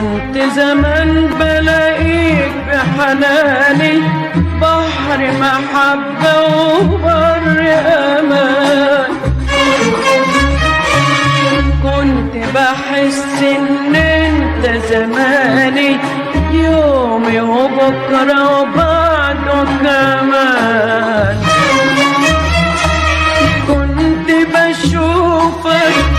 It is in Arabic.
كنت زمان بلاقيك بحناني بحر محبة وبر أمان. كنت بحس إن أنت زماني يومي وبكرة وبعده كمان. كنت بشوفك